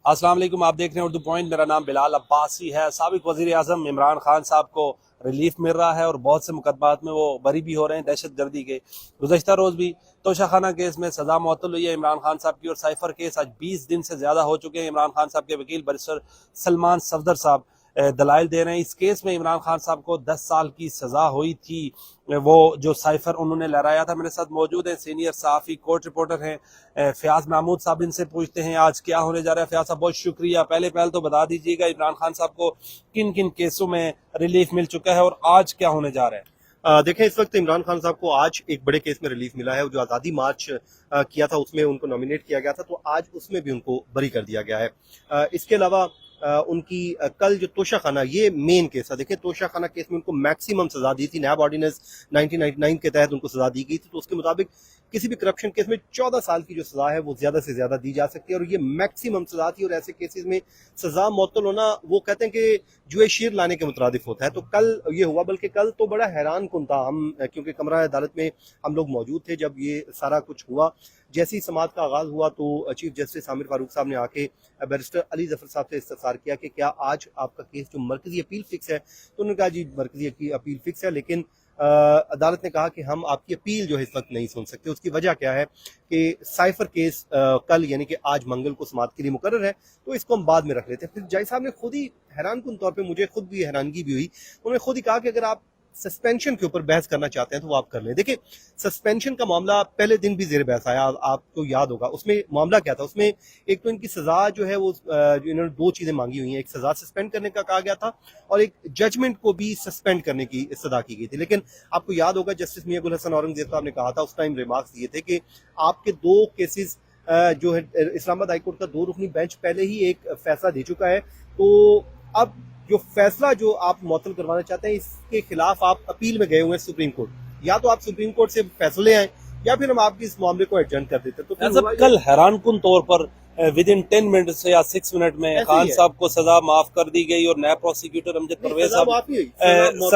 अस्सलाम वालेकुम, आप देख रहे हैं उर्दू पॉइंट। मेरा नाम बिलाल अब्बासी है। साबिक वज़ीर आज़म इमरान खान साहब को रिलीफ मिल रहा है और बहुत से मुकदमात में वो बरी भी हो रहे हैं दहशत गर्दी के। गुज़श्ता रोज़ भी तोशाखाना केस में सज़ा मुअत्तल हुई है इमरान खान साहब की, और साइफर केस आज 20 दिन से ज़्यादा हो चुके हैं। इमरान खान साहब के वकील बैरिस्टर सलमान सफदर साहब दलाइल दे रहे हैं। इस केस में इमरान खान साहब को 10 साल की सज़ा हुई थी, वो जो साइफर उन्होंने लहराया था। मेरे साथ मौजूद हैं सीनियर सहाफ़ी कोर्ट रिपोर्टर हैं फयाज महमूद साहब, इनसे पूछते हैं आज क्या होने जा रहा है। फयाज साहब बहुत शुक्रिया। पहले तो बता दीजिएगा इमरान खान साहब को किन किन केसों में रिलीफ मिल चुका है और आज क्या होने जा रहा है। देखें, इस वक्त इमरान खान साहब को आज एक बड़े केस में रिलीफ मिला है। जो आज़ादी मार्च किया था उसमें उनको नॉमिनेट किया गया था, तो आज उसमें भी उनको बरी कर दिया गया है। इसके अलावा उनकी कल जो तोशाखाना, ये मेन केस है। देखिए, तोशाखाना केस में उनको मैक्सिमम सजा दी थी। नैब ऑर्डिनेंस 1999 के तहत उनको सजा दी गई थी, तो उसके मुताबिक किसी भी करप्शन केस में 14 साल की जो सजा है वो ज्यादा से ज्यादा दी जा सकती है, और ये मैक्सिमम सजा थी। और ऐसे केसेस में सजा मुअत्तल होना, वो कहते हैं कि जुए शीर लाने के मुतरादिफ होता है। तो कल ये हुआ, बल्कि कल तो बड़ा हैरान कुन था हम, क्योंकि कमरा अदालत में हम लोग मौजूद थे जब ये सारा कुछ हुआ। जैसे ही समाअत का आगाज हुआ तो चीफ जस्टिस आमिर फारूक साहब ने आके बैरिस्टर अली जफर साहब से इस्तफसार किया कि क्या आज आपका केस जो मरकजी अपील फिक्स है। तो उन्होंने कहा जी मरकजी अपील फिक्स है, लेकिन अदालत ने कहा कि हम आपकी अपील जो है इस वक्त नहीं सुन सकते। उसकी वजह क्या है कि साइफर केस कल यानी कि आज मंगल को समाअत के लिए मुकर्रर है, तो इसको हम बाद में रख लेते हैं। फिर जज साहब ने खुद ही हैरान कुन तौर पे, मुझे खुद भी हैरानगी भी हुई, उन्होंने खुद ही कहा कि अगर आप सस्पेंशन के ऊपर बहस करना चाहते हैं तो वो आप कर लें। देखिए, सस्पेंशन का मामला पहले दिन भी जेर बहस आया, आपको याद होगा। उसमें मामला क्या था, उसमें एक तो इनकी सजा जो है वो जो इन्होंने दो चीजें मांगी हुई हैं। एक सजा सस्पेंड करने का कहा गया था और एक जजमेंट को भी सस्पेंड करने की सजा की गई थी। लेकिन आपको याद होगा जस्टिस मियां गुल हसन औरंगजेब साहब ने कहा था, उस टाइम रिमार्क्स दिए थे कि आपके दो केसेस जो है, इस्लामाबाद हाईकोर्ट का 2 रुकनी बेंच पहले ही एक फैसला दे चुका है, तो अब जो फैसला जो आप मुअत्तल करवाना चाहते हैं इसके खिलाफ आप अपील में गए हुए हैं सुप्रीम कोर्ट। या तो आप सुप्रीम कोर्ट से फैसले आए या फिर हम आपकी इस मामले को एडजर्न कर देते। तो कल हैरान कुन तौर पर विद इन 10 मिनट्स या 6 मिनट में खान साहब को सजा माफ कर दी गई और नया प्रोसिक्यूटर अमजद परवेज साहब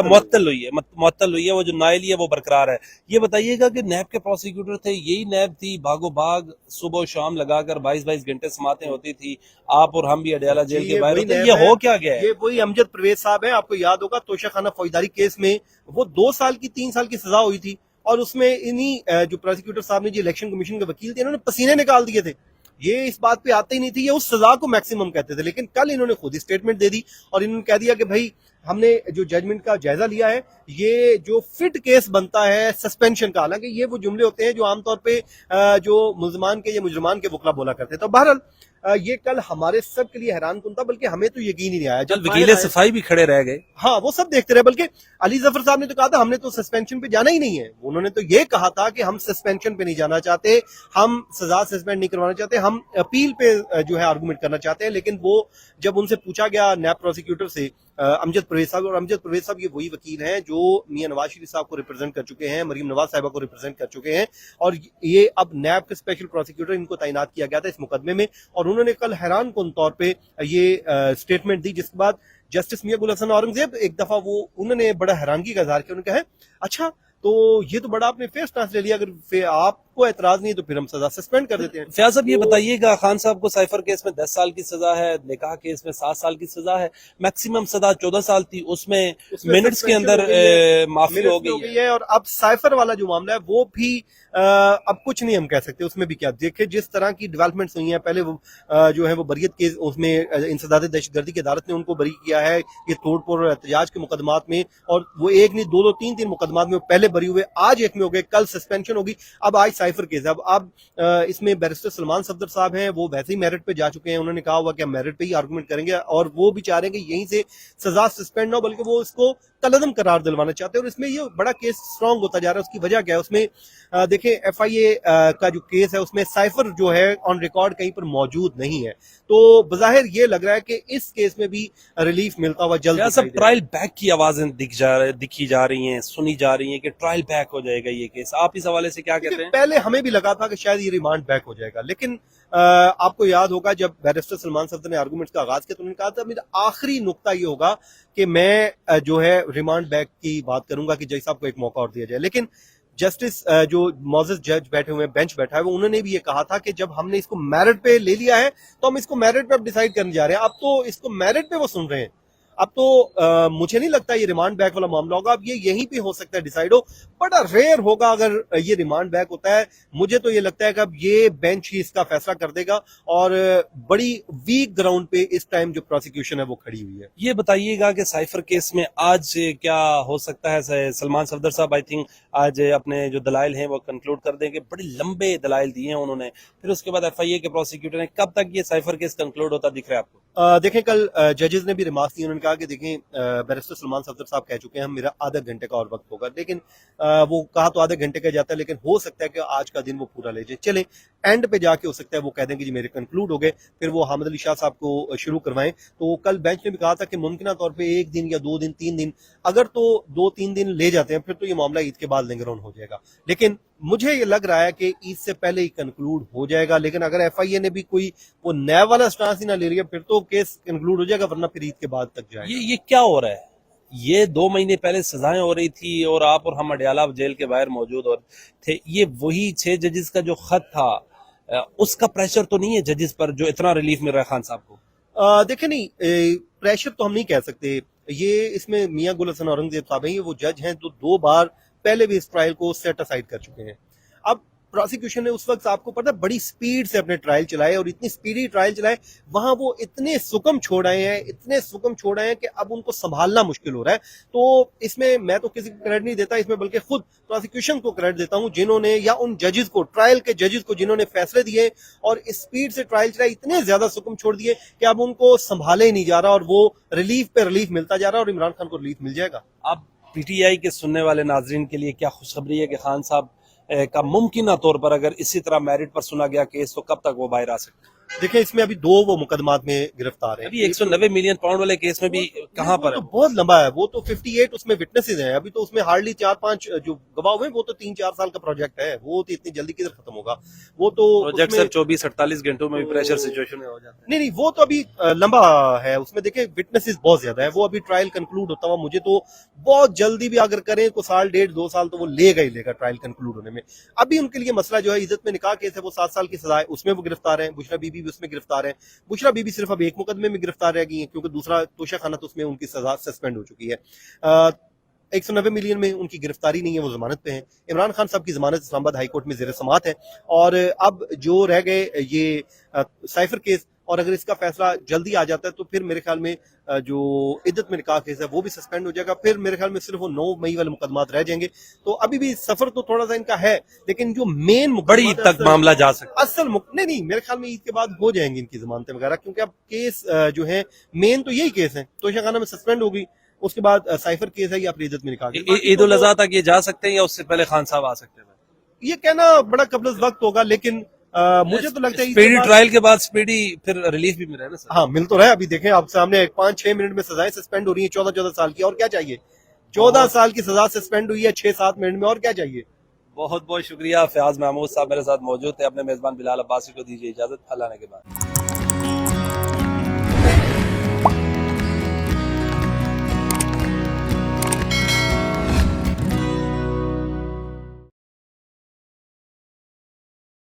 मुअत्तल हुई है। वो जो नाइली है वो बरकरार है। ये बताइएगा कि नैब के प्रोसिक्यूटर थे, यही नैब थी भागो भाग सुबह शाम लगाकर 22-22 घंटे समातें होती थी, आप और हम भी अडयाला जेल के बाहर होते। ये हो क्या गया है? ये वही अमजद परवेज साहब है। आपको याद होगा तोशाखाना फौजदारी केस में वो 2 साल की 3 साल की सजा हुई थी, और उसमें इन्हीं जो प्रोसिक्यूटर साहब ने, जो इलेक्शन कमीशन के वकील थे, इन्होंने पसीने निकाल दिए थे। ये इस बात पे आते ही नहीं थे, ये उस सजा को मैक्सिमम कहते थे। लेकिन कल इन्होंने खुद ही स्टेटमेंट दे दी और इन्होंने कह दिया कि भाई हमने जो जजमेंट का जायजा लिया है, ये जो फिट केस बनता है सस्पेंशन का। हालांकि ये वो जुमले होते हैं जो आमतौर पे जो मुल्जमान के या मुजरमान के वकला बोला करते हैं। तो बहरहाल ये कल हमारे सब के लिए हैरान कुन था, बल्कि हमें तो यकीन ही नहीं आया जब वकील सफाई भी खड़े रह गए। हाँ, वो सब देखते रहे। बल्कि अली जफर साहब ने तो कहा था हमने तो सस्पेंशन पे जाना ही नहीं है। उन्होंने तो ये कहा था कि हम सस्पेंशन पे नहीं जाना चाहते, हम सजा सस्पेंड नहीं करवाना चाहते, हम अपील पे जो है आर्गूमेंट करना चाहते हैं। लेकिन वो जब उनसे पूछा गया नैब प्रोसिक्यूटर से अमजद परवेज साहब, और अमजद परवेज साहब ये वही वकील हैं जो मियां नवाज शरीफ साहब को रिप्रेजेंट कर चुके हैं, मरीम नवाज साहिबा को रिप्रेजेंट कर चुके हैं, और ये अब नैब के स्पेशल प्रोसिक्यूटर इनको तैनात किया गया था इस मुकदमे में। और उन्होंने कल हैरान कुन तौर पे ये स्टेटमेंट दी, जिसके बाद जस्टिस मियां गुल हसन औरंगजेब एक दफा वो उन्होंने बड़ा हैरानगी का इजहार किया। उन्होंने कहा अच्छा, तो ये तो बड़ा आपने फेयर स्टांस ले लिया, अगर आपको एतराज नहीं तो फिर हम सजा सस्पेंड कर देते हैं। फयाज साहब ये बताइएगा, खान साहब को साइफर केस में 10 साल की सजा है, निकाह केस में 7 साल की सजा है, मैक्सिमम सजा 14 साल थी, उसमें मिनट्स के अंदर माफी हो गई है। और अब साइफर वाला जो मामला है वो भी अब कुछ नहीं हम कह सकते उसमें भी क्या। देखिए, जिस तरह की डेवलपमेंट्स हुई हैं, पहले वो जो है वो बरियत केस, उसमें इंसदाद दहशतगर्दी की अदालत ने उनको बरी किया है, ये तोड़फोड़ और एहतजाज के मुकदमात में, और वो एक नहीं 2-2 3-3 मुकदमात में पहले बरी हुए, आज एक में हो गए, कल सस्पेंशन होगी, अब आज साइफर केस है। अब इसमें बैरिस्टर सलमान सफदर साहब हैं, वो वैसे ही मेरिट पे जा चुके हैं। उन्होंने कहा हुआ कि हम मेरिट पे ही आर्गूमेंट करेंगे, और वो भी चाह रहे हैं कि यहीं से सजा सस्पेंड ना हो, बल्कि वो इसको कलअदम करार दिलवाना चाहते हैं। और इसमें ये बड़ा केस स्ट्रांग होता जा रहा है। उसकी वजह क्या है, उसमें देखिए FIA का जो केस है उसमें साइफर जो है ऑन रिकॉर्ड कहीं पर मौजूद नहीं है, तो बज़ाहिर ये लग रहा है कि इस केस में भी रिलीफ मिलता हुआ जल्द। सब ट्रायल बैक की आवाजें दिखी जा रही हैं, सुनी जा रही हैं कि ट्रायल बैक हो जाएगा ये केस। आप इस हवाले से क्या कहते हैं? पहले हमें भी लगा था कि शायद ये रिमांड बैक हो जाएगा, लेकिन आपको याद होगा जब बैरिस्टर सलमान सफदर ने आर्गूमेंट्स का आगाज किया तो उन्होंने कहा था मेरा आखिरी नुक्ता ये होगा कि मैं जो है रिमांड बैक की बात करूंगा कि जज साहब को एक मौका और दिया जाए। लेकिन जस्टिस जो मौजूद जज बैठे हुए हैं, बेंच बैठा है, वो उन्होंने भी ये कहा था कि जब हमने इसको मेरिट पे ले लिया है तो हम इसको मेरिट पे अब डिसाइड करने जा रहे हैं। अब तो इसको मेरिट पे वो सुन रहे हैं। अब तो मुझे नहीं लगता ये रिमांड बैक वाला मामला होगा। अब ये यहीं पे हो सकता है डिसाइड हो, बड़ा रेयर होगा अगर ये रिमांड बैक होता है। मुझे तो ये लगता है कि अब ये बेंच ही इसका फैसला कर देगा और बड़ी वीक ग्राउंड पे इस टाइम जो प्रोसिक्यूशन है वो खड़ी हुई है। ये बताइएगा कि साइफर केस में आज क्या हो सकता है। सलमान सफदर साहब आई थिंक आज अपने जो दलाइल हैं वो कंक्लूड कर देंगे। बड़े लंबे दलाइल दिए हैं उन्होंने, फिर उसके बाद एफआईए के प्रोसिक्यूटर ने। कब तक ये साइफर केस कंक्लूड होता दिख रहा है आपको? देखें, कल जजेस ने भी रिमार्क्स दिए। उन्होंने कहा कि देखें, बैरिस्टर सलमान सफदर साहब कह चुके हैं मेरा आधा घंटे का और वक्त होगा, लेकिन वो कहा तो आधे घंटे का जाता है, लेकिन हो सकता है कि आज का दिन वो पूरा ले जाए। चले एंड पे जाके हो सकता है वो कह दें कि जी मेरे कंक्लूड हो गए, फिर वो हामिद अली शाह साहब को शुरू करवाएं। तो कल बेंच ने भी कहा था कि मुमकिन तौर पे 1 दिन या 2 दिन 3 दिन, अगर तो 2-3 दिन ले जाते हैं फिर तो ये मामला ईद के बाद लिंगर ऑन हो जाएगा। लेकिन मुझे ये लग रहा है कि ईद से पहले ही कंक्लूड हो जाएगा। लेकिन अगर एफआईए ने भी कोई वो नया वाला स्टांस ही ना ले रही है फिर तो केस कंक्लूड हो जाएगा, वरना फिर ईद के बाद तक जाएगा। ये क्या हो रहा है? ये 2 महीने पहले सजाएं हो रही थी और आप और हम अडयाला जेल के बाहर मौजूद और थे। ये वही 6 जजेस का जो खत था, उसका प्रेशर तो नहीं है जजेस पर जो इतना रिलीफ मिल रहा है खान साहब को? देखे नहीं, प्रेशर तो हम नहीं कह सकते। ये इसमें मियां गुल हसन औरंगजेब साहब हैं, ये वो जज हैं जो 2 बार पहले भी इस ट्रायल को सेट असाइड कर चुके हैं। अब प्रोसिक्यूशन ने उस वक्त आपको पता है बड़ी स्पीड से अपने ट्रायल चलाए और इतनी स्पीडी ट्रायल चलाए, वहां वो इतने सुकम छोड़ आए हैं, इतने सुकम छोड़ आए हैं कि अब उनको संभालना मुश्किल हो रहा है। तो इसमें मैं तो किसी को क्रेडिट नहीं देता, इसमें बल्कि खुद प्रोसिक्यूशन को क्रेडिट देता हूं जिन्होंने, या उन जजेस को, ट्रायल के जजेस को जिन्होंने फैसले दिए और इस स्पीड से ट्रायल चलाए, इतने ज्यादा सुकम छोड़ दिए कि अब उनको संभाले ही नहीं जा रहा और वो रिलीफ पे रिलीफ मिलता जा रहा है और इमरान खान को रिलीफ मिल जाएगा। अब पीटीआई के सुनने वाले नाजरीन के लिए क्या खुशखबरी है कि खान साहब का मुमकिन तौर पर अगर इसी तरह मेरिट पर सुना गया केस तो कब तक वो बाहर आ सकते हैं? देखिए, इसमें अभी 2 वो मुकदमात में गिरफ्तार हैं। अभी 190 मिलियन पाउंड वाले केस में भी कहां पर तो है? बहुत लंबा है, वो तो 58 उसमें विटनेसेस हैं। अभी तो उसमें हार्डली 4-5 जो गवाह हुए, वो तो 3-4 साल का प्रोजेक्ट है। वो तो इतनी जल्दी किधर खत्म होगा? वो तो प्रोजेक्ट सर 24-48 घंटों में भी प्रेशर सिचुएशन में हो जाता है। नहीं, वो तो अभी लंबा है। उसमें देखिए विटनेसेस बहुत ज्यादा है। वो अभी ट्रायल कंक्लूड होता हुआ मुझे तो बहुत जल्दी भी अगर करें तो 1.5 डेढ़ 2 साल तो वो लेगा ही लेगा ट्रायल कंक्लूड होने में। अभी उनके लिए मसला जो है इज्जत में निकाह केस है, वो 7 साल की सजा है, उसमें वो गिरफ्तार है। बुशरा बीबी भी उसमें गिरफ्तार है। बुशरा बीबी सिर्फ अब एक मुकदमे में गिरफ्तार रह गई है क्योंकि दूसरा तोशा खाना तो उसमें उनकी सजा सस्पेंड हो चुकी है। 190 मिलियन में उनकी गिरफ्तारी नहीं है, वो जमानत पे हैं। इमरान खान साहब की जमानत इस्लामाबाद हाई कोर्ट में ज़ेर समाअत है और अब जो रह गए ये साइफर केस, और अगर इसका फैसला जल्दी आ जाता है तो फिर मेरे ख्याल में जो इद्दत में निकाह केस है वो भी सस्पेंड हो जाएगा। फिर मेरे ख्याल में सिर्फ वो 9 मई वाले मुकदमात रह जाएंगे। तो अभी भी सफर तो थोड़ा सा इनका है, लेकिन जो मेन बड़ी ईद तक मामला जा सकता है। असल नहीं, मेरे ख्याल में ईद के बाद हो जाएंगी इनकी जमानतें वगैरह, क्योंकि अब केस जो है मेन तो यही केस है। तोशा खाना में सस्पेंड होगी, उसके बाद साइफर केस है या अपनी इज्जत में निकाह। ईद उल अजहा तक ये जा सकते हैं या उससे पहले खान साहब आ सकते हैं? ये कहना बड़ा कबल वक्त होगा, लेकिन मुझे तो लगता है स्पीडी ट्रायल के बाद स्पीडी फिर रिलीफ भी मिल रहा है ना सर? हाँ, मिल तो रहा है। अभी देखें आप सामने 5-6 मिनट में सजाएं सस्पेंड हो रही है 14-14 साल की, और क्या चाहिए? 14 साल की सजा सस्पेंड हुई है 6-7 मिनट में, और क्या चाहिए? बहुत बहुत शुक्रिया। फयाज महमूद साहब मेरे साथ मौजूद थे। अपने मेजबान बिलाल अब्बासी को दीजिए इजाजत। अल्लाह ने के बाद।